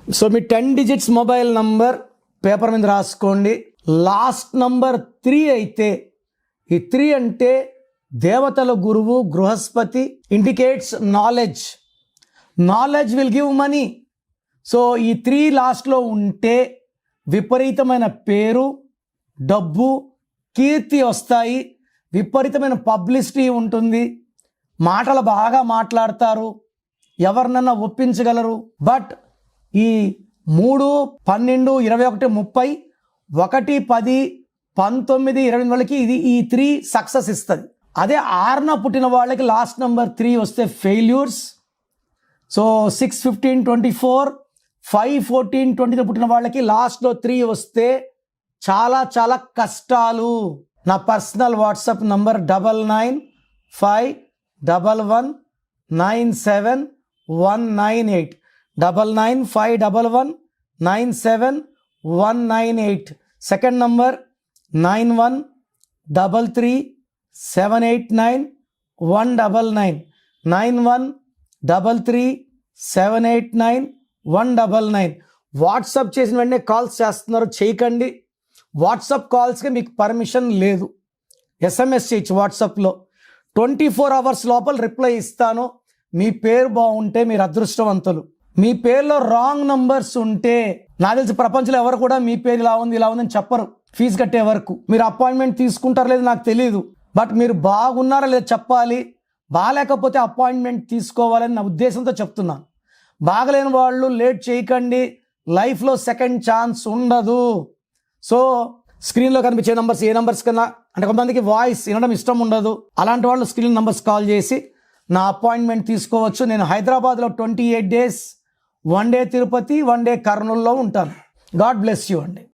So మీ 10 digits mobile number paper మీద రాసుకోండి. Last number 3 అయితే, ఈ 3 అంటే దేవతల గురువు Brihaspati, indicates knowledge. Knowledge will give money. So ఈ 3 లాస్ట్లో ఉంటే విపరీతమైన పేరు, డబ్బు, కీర్తి వస్తాయి. విపరీతమైన పబ్లిసిటీ ఉంటుంది. మాటలు బాగా మాట్లాడతారు, ఎవరినన్నా ఒప్పించగలరు. బట్ ఈ 3, 12, 21, 30, 1, 10, 19, 20 వాళ్ళకి ఈ 3 సక్సెస్ ఇస్తుంది. అదే 6న పుట్టిన వాళ్ళకి లాస్ట్ నెంబర్ 3 వస్తే ఫెయిల్యూర్స్. సో 6, 15, 24, 5, 14, 20 పుట్టిన వాళ్ళకి లాస్ట్లో 3 వస్తే చాలా చాలా కష్టాలు. నా personal WhatsApp number 9951197198, 9951197198. Second number 9133789199, 9133789199. WhatsApp చేసిన వెంటనే కాల్స్ చేస్తున్నారు, చేయకండి. వాట్సాప్ కాల్స్కి మీకు పర్మిషన్ లేదు. SMS చేయొచ్చు వాట్సాప్లో. 24 అవర్స్ లోపల రిప్లై ఇస్తాను. మీ పేరు బాగుంటే మీరు అదృష్టవంతులు. మీ పేరులో రాంగ్ నంబర్స్ ఉంటే, నాకు తెలిసి ప్రపంచంలో ఎవరు కూడా మీ పేరు ఇలా ఉంది ఇలా ఉందని చెప్పరు ఫీజు కట్టే వరకు. మీరు అపాయింట్మెంట్ తీసుకుంటారో లేదు నాకు తెలియదు, బట్ మీరు బాగున్నారా లేదా చెప్పాలి. బాగాలేకపోతే అపాయింట్మెంట్ తీసుకోవాలని నా ఉద్దేశంతో చెప్తున్నాను. బాగలేని వాళ్ళు లేట్ చేయకండి. లైఫ్లో సెకండ్ ఛాన్స్ ఉండదు. సో స్క్రీన్లో కనిపించే నంబర్స్ ఏ నంబర్స్ కన్నా, అంటే కొంతమందికి వాయిస్ వినడం ఇష్టం ఉండదు, అలాంటి వాళ్ళు స్క్రీన్ నంబర్స్ కాల్ చేసి నా అపాయింట్మెంట్ తీసుకోవచ్చు. నేను హైదరాబాద్లో 28 days, 1 day తిరుపతి, 1 day కర్నూలులో ఉంటాను. గాడ్ బ్లెస్ యూ అండి.